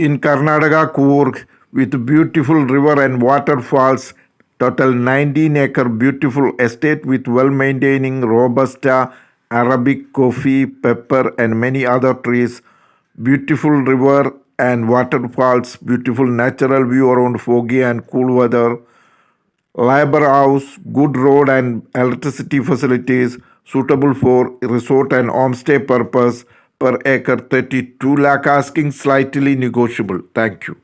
in Karnataka, Coorg, with beautiful river and waterfalls. Total 19-acre beautiful estate with well-maintaining robusta, Arabic coffee, pepper, and many other trees. Beautiful river and waterfalls. Beautiful natural view around foggy and cool weather. Labor house, good road and electricity facilities suitable for resort and homestay purpose per acre 32 lakh asking slightly negotiable. Thank you.